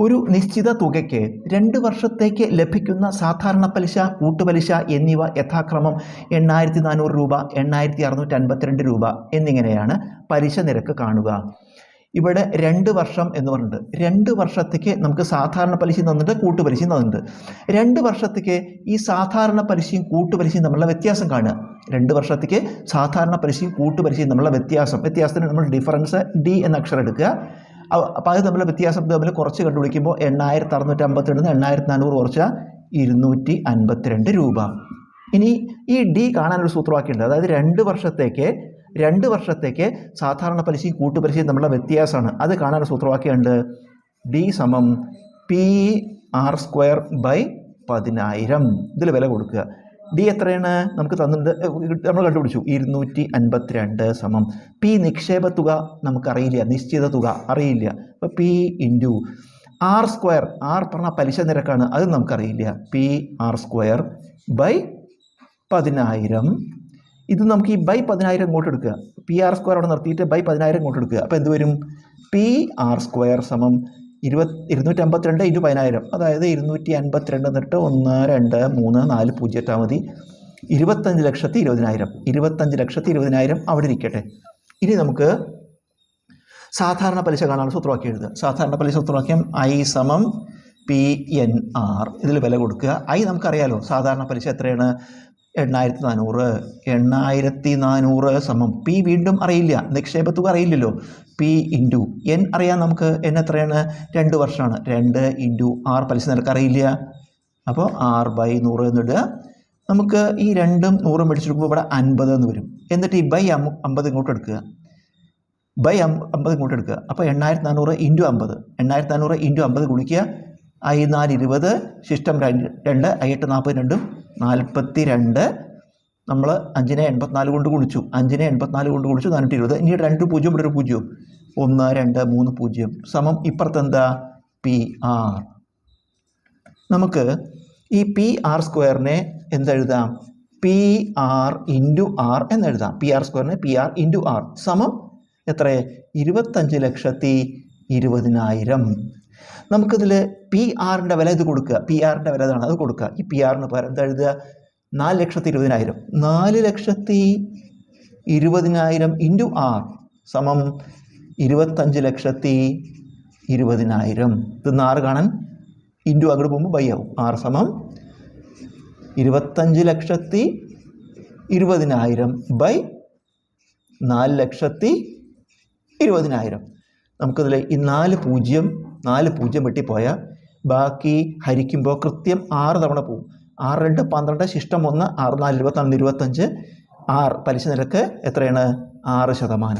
ഒരു നിശ്ചിത തുകയ്ക്ക് 2 വർഷത്തേക്ക് ലഭിക്കുന്ന സാധാരണ പലിശ, കൂട്ടുപലിശ എന്നിവ യഥാക്രമം 8400 രൂപ, 8652 രൂപ എന്നിങ്ങനെയാണ് പലിശ നിരക്ക് കാണുക. ഇവിടെ 2 വർഷം എന്ന് പറഞ്ഞിട്ട് 2 വർഷത്തേക്ക് നമുക്ക് സാധാരണ പലിശ തന്നിട്ട് കൂട്ടുപലിശയും തന്നിട്ടുണ്ട്. 2 വർഷത്തേക്ക് ഈ സാധാരണ പലിശയും കൂട്ടുപലിശയും തമ്മിലുള്ള വ്യത്യാസം കാണുക. 2 വർഷത്തേക്ക് സാധാരണ പലിശയും കൂട്ടുപലിശയും തമ്മിലുള്ള വ്യത്യാസത്തിന് നമ്മൾ ഡിഫറൻസ് ഡി എന്ന അക്ഷരം എടുക്കുക. അപ്പോൾ അത് തമ്മിലുള്ള വ്യത്യാസം തമ്മിൽ കുറച്ച് കണ്ടുപിടിക്കുമ്പോൾ 8652 8400 കുറച്ച 252 രൂപ. ഇനി ഈ ഡി കാണാനൊരു സൂത്രവാക്യമുണ്ട്. അതായത് 2 വർഷത്തേക്ക് സാധാരണ പലിശയും കൂട്ടുപലിശയും തമ്മിലുള്ള വ്യത്യാസമാണ്. അത് കാണാനൊരു സൂത്രവാക്യമുണ്ട്. ഡി സമം PR²/10,000. ഇതിൽ വില കൊടുക്കുക. ഡി എത്രയാണ് നമുക്ക് തന്നിട്ടുണ്ട്, നമ്മൾ കണ്ടുപിടിച്ചു. 252 സമം പി നിക്ഷേപ തുക നമുക്കറിയില്ല, നിശ്ചിത തുക അറിയില്ല. അപ്പോൾ പി ഇൻറ്റു R², ആർ പറഞ്ഞ പലിശ നിരക്കാണ്, അത് നമുക്കറിയില്ല. PR²/10,000. ഇത് നമുക്ക് ഈ /10,000 ഇങ്ങോട്ട് എടുക്കുക. PR² അവിടെ നിർത്തിയിട്ട് /10,000 ഇങ്ങോട്ട് എടുക്കുക. അപ്പോൾ എന്ത് വരും? PR² സമം 252 × 10,000, അതായത് 252 എന്നിട്ട് 1 2 3 4 0 ഇട്ടാൽ മതി. 25,20,000. 25,20,000 അവിടെ ഇരിക്കട്ടെ. ഇനി നമുക്ക് സാധാരണ പലിശ കാണാനുള്ള സൂത്രവാക്യം എഴുതുക. സാധാരണ പലിശ സൂത്രവാക്യം I സമം PNR. ഇതിൽ വില കൊടുക്കുക. I നമുക്കറിയാലോ, സാധാരണ പലിശ എത്രയാണ്? 8400 സമം പി വീണ്ടും അറിയില്ല, നിക്ഷേപ തുക അറിയില്ലല്ലോ. പി ഇൻറ്റു എൻ അറിയാം നമുക്ക്. എൻ എത്രയാണ്? 2 വർഷമാണ്. 2 ഇൻറ്റു R പലിശ നിരക്ക് അറിയില്ല. അപ്പോൾ R/100 എന്നിടുക. നമുക്ക് ഈ 2ഉം 100ഉം മേടിച്ചെടുക്കുമ്പോൾ ഇവിടെ 50 എന്ന് വരും. എന്നിട്ട് ഈ /50 ഇങ്ങോട്ട് എടുക്കുക. /50 ഇങ്ങോട്ട് എടുക്കുക. അപ്പോൾ 8400 × 50. 8400 × 50 ഗുണിക്കുക. I 4 20, ശിഷ്ടം 2, I 8 42, 42. നമ്മൾ 5നെ 84 കൊണ്ട് ഗുണിച്ചു. 5നെ 84 കൊണ്ട് ഗുണിച്ചു 420. ഇനി 2 0 ഇവിടെ ഒരു 0. 1 2 3 0 സമം ഇപ്പുറത്ത് എന്താ? PR. നമുക്ക് ഈ PR² എന്തെഴുതാം? PR × R എന്നെഴുതാം. PR² PR × R സമം എത്ര? 25,20,000. നമുക്കിതിൽ PR-ൻ്റെ വില ഇത് കൊടുക്കുക. PR-ൻ്റെ വില ഇതാണ്, അത് കൊടുക്കുക. ഈ PR-ന് പകരം എന്താ എഴുതുക? 4,20,000. 4,20,000 × R സമം 25,20,000. ഇത് 6 കാണാൻ ഇൻറ്റു അങ്ങോട്ട് പോകുമ്പോൾ ബൈ ആവും. R സമം 25,20,000 ബൈ 4,20,000. നമുക്കിതിൽ ഈ 4 0 വെട്ടിപ്പോയാൽ ബാക്കി ഹരിക്കുമ്പോൾ കൃത്യം 6 തവണ പോവും. 6 2 12, ശിഷ്ടം 1, 6 4 24, 25. R പലിശ നിരക്ക് എത്രയാണ്? 6%.